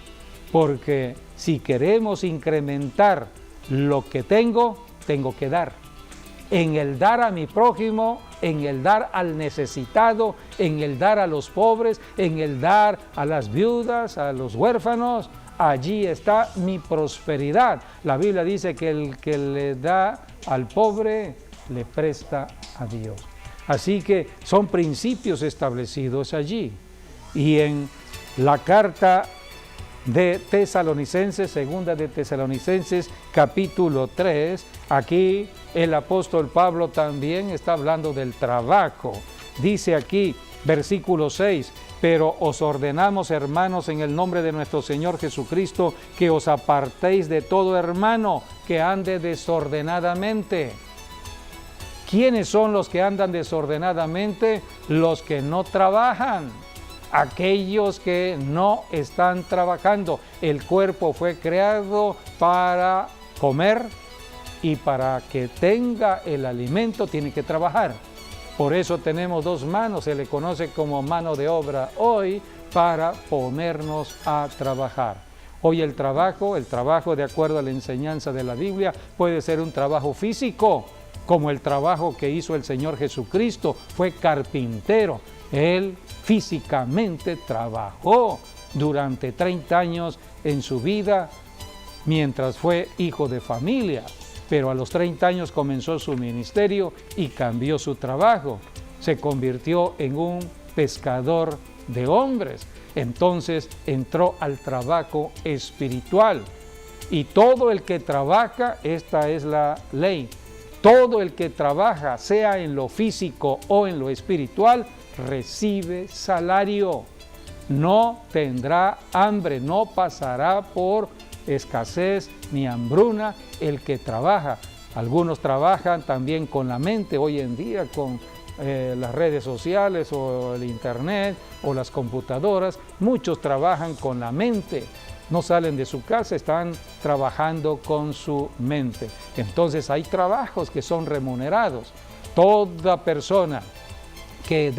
porque si queremos incrementar lo que tengo que dar. En el dar a mi prójimo, en el dar al necesitado, en el dar a los pobres, en el dar a las viudas, a los huérfanos, allí está mi prosperidad. La Biblia dice que el que le da al pobre le presta a Dios. Así que son principios establecidos allí. Y en la carta de Tesalonicenses, segunda de Tesalonicenses, capítulo 3, aquí el apóstol Pablo también está hablando del trabajo. Dice aquí, versículo 6, pero os ordenamos, hermanos, en el nombre de nuestro Señor Jesucristo, que os apartéis de todo hermano que ande desordenadamente. ¿Quiénes son los que andan desordenadamente? Los que no trabajan. Aquellos que no están trabajando. El cuerpo fue creado para comer y para que tenga el alimento tiene que trabajar. Por eso tenemos dos manos, se le conoce como mano de obra hoy, para ponernos a trabajar. Hoy el trabajo de acuerdo a la enseñanza de la Biblia, puede ser un trabajo físico, como el trabajo que hizo el Señor Jesucristo, fue carpintero. Él físicamente trabajó durante 30 años en su vida mientras fue hijo de familia, pero a los 30 años comenzó su ministerio y cambió su trabajo. Se convirtió en un pescador de hombres. Entonces entró al trabajo espiritual. Y todo el que trabaja, esta es la ley, todo el que trabaja, sea en lo físico o en lo espiritual, recibe salario, no tendrá hambre, no pasará por escasez ni hambruna el que trabaja. Algunos trabajan también con la mente hoy en día, con las redes sociales o el internet o las computadoras. Muchos trabajan con la mente, no salen de su casa, están trabajando con su mente. Entonces hay trabajos que son remunerados. Toda persona que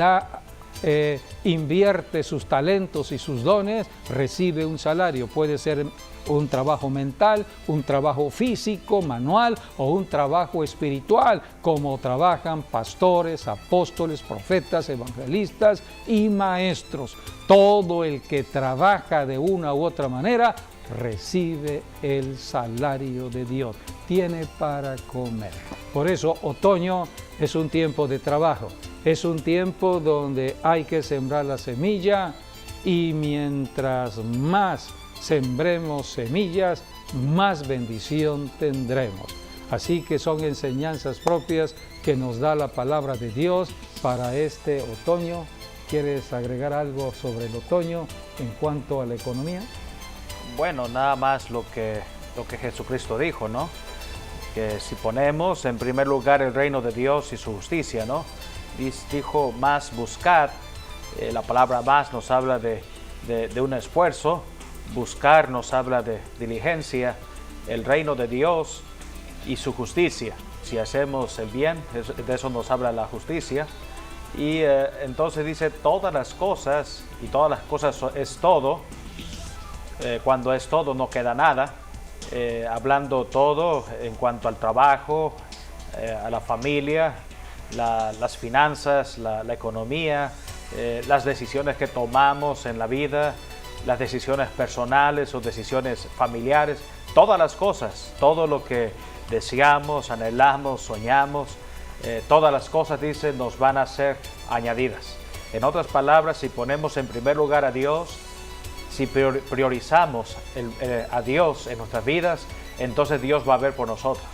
invierte sus talentos y sus dones, recibe un salario. Puede ser un trabajo mental, un trabajo físico, manual, o un trabajo espiritual, como trabajan pastores, apóstoles, profetas, evangelistas y maestros. Todo el que trabaja de una u otra manera recibe el salario de Dios. tiene para comer. Por eso otoño es un tiempo de trabajo, es un tiempo donde hay que sembrar la semilla, y mientras más sembremos semillas, más bendición tendremos. Así que son enseñanzas propias que nos da la palabra de Dios para este otoño. ¿Quieres agregar algo sobre el otoño en cuanto a la economía? Bueno, nada más lo que Jesucristo dijo, ¿no? Que si ponemos en primer lugar el reino de Dios y su justicia, ¿no? Dijo más buscar, la palabra más nos habla de un esfuerzo, buscar nos habla de diligencia, el reino de Dios y su justicia. Si hacemos el bien, de eso nos habla la justicia. Y entonces dice todas las cosas, y todas las cosas es todo. Cuando es todo no queda nada. Hablando todo en cuanto al trabajo, a la familia, las finanzas, la economía, las decisiones que tomamos en la vida, las decisiones personales o decisiones familiares, todas las cosas, todo lo que deseamos, anhelamos, soñamos, todas las cosas, dice, nos van a ser añadidas. En otras palabras, si ponemos en primer lugar a Dios, si priorizamos a Dios en nuestras vidas, entonces Dios va a ver por nosotros.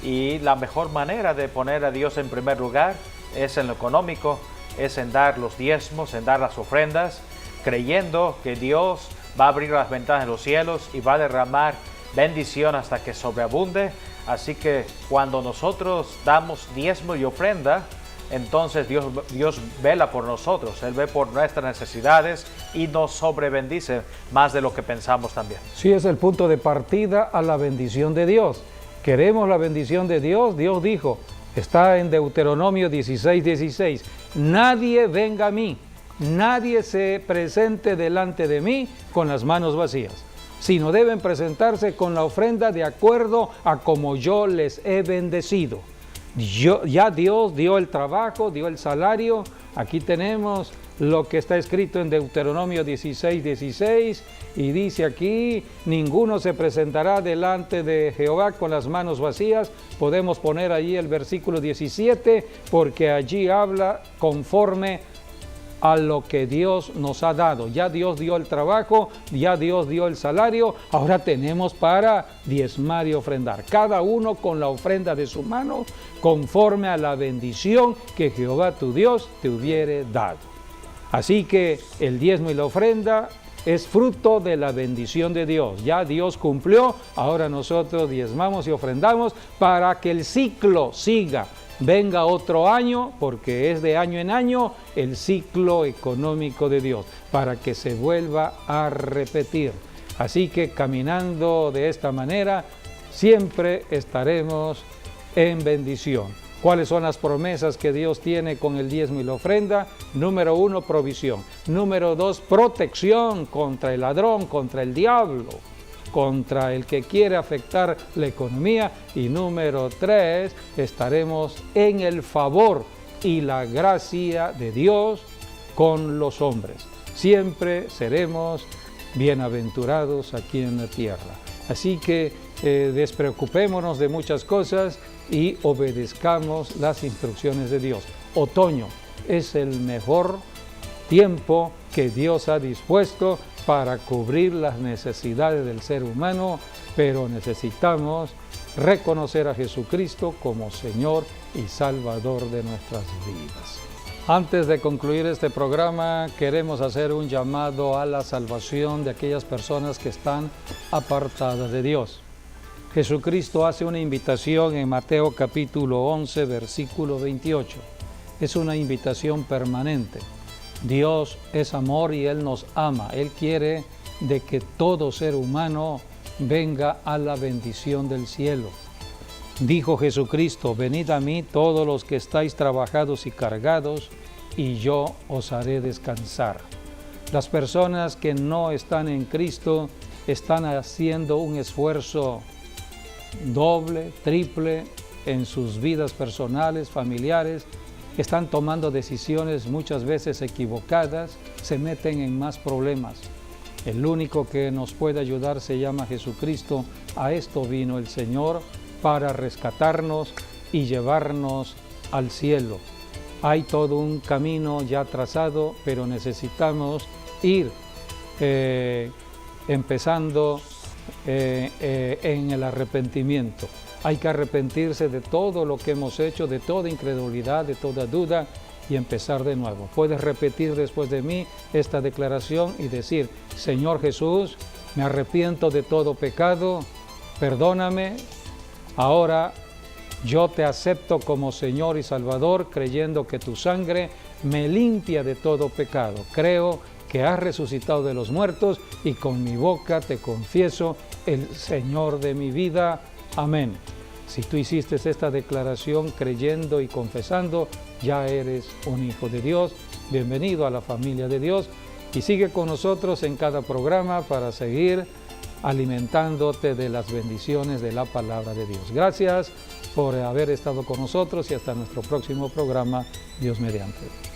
Y la mejor manera de poner a Dios en primer lugar es en lo económico, es en dar los diezmos, en dar las ofrendas, creyendo que Dios va a abrir las ventanas de los cielos y va a derramar bendición hasta que sobreabunde. Así que cuando nosotros damos diezmo y ofrenda, entonces Dios vela por nosotros, Él ve por nuestras necesidades y nos sobrebendice más de lo que pensamos también. Sí, es el punto de partida a la bendición de Dios. Queremos la bendición de Dios. Dios dijo, está en Deuteronomio 16:16, nadie venga a mí, nadie se presente delante de mí con las manos vacías, sino deben presentarse con la ofrenda de acuerdo a como yo les he bendecido. Ya Dios dio el trabajo, dio el salario. Aquí tenemos lo que está escrito en Deuteronomio 16:16 y dice aquí, ninguno se presentará delante de Jehová con las manos vacías. Podemos poner allí el versículo 17 porque allí habla conforme a lo que Dios nos ha dado. Ya Dios dio el trabajo, ya Dios dio el salario, ahora tenemos para diezmar y ofrendar, cada uno con la ofrenda de su mano, conforme a la bendición que Jehová tu Dios te hubiere dado. Así que el diezmo y la ofrenda es fruto de la bendición de Dios. Ya Dios cumplió, ahora nosotros diezmamos y ofrendamos para que el ciclo siga. Venga otro año, porque es de año en año el ciclo económico de Dios, para que se vuelva a repetir. Así que caminando de esta manera, siempre estaremos en bendición. ¿Cuáles son las promesas que Dios tiene con el diezmo y la ofrenda? Número 1, provisión. Número 2, protección contra el ladrón, contra el diablo, contra el que quiere afectar la economía. Y número 3, estaremos en el favor y la gracia de Dios con los hombres. Siempre seremos bienaventurados aquí en la tierra. Así que despreocupémonos de muchas cosas y obedezcamos las instrucciones de Dios. Otoño es el mejor tiempo que Dios ha dispuesto para cubrir las necesidades del ser humano, pero necesitamos reconocer a Jesucristo como Señor y Salvador de nuestras vidas. Antes de concluir este programa, queremos hacer un llamado a la salvación de aquellas personas que están apartadas de Dios. Jesucristo hace una invitación en Mateo capítulo 11, versículo 28. Es una invitación permanente. Dios es amor y Él nos ama. Él quiere de que todo ser humano venga a la bendición del cielo. Dijo Jesucristo, venid a mí todos los que estáis trabajados y cargados, y yo os haré descansar. Las personas que no están en Cristo están haciendo un esfuerzo doble, triple en sus vidas personales, familiares, están tomando decisiones muchas veces equivocadas, se meten en más problemas. El único que nos puede ayudar se llama Jesucristo. A esto vino el Señor para rescatarnos y llevarnos al cielo. Hay todo un camino ya trazado, pero necesitamos ir empezando en el arrepentimiento. Hay que arrepentirse de todo lo que hemos hecho, de toda incredulidad, de toda duda, y empezar de nuevo. Puedes repetir después de mí esta declaración y decir: Señor Jesús, me arrepiento de todo pecado, perdóname, ahora yo te acepto como Señor y Salvador, creyendo que tu sangre me limpia de todo pecado. Creo que has resucitado de los muertos y con mi boca te confieso el Señor de mi vida. Amén. Si tú hiciste esta declaración creyendo y confesando, ya eres un hijo de Dios. Bienvenido a la familia de Dios y sigue con nosotros en cada programa para seguir alimentándote de las bendiciones de la palabra de Dios. Gracias por haber estado con nosotros y hasta nuestro próximo programa, Dios mediante.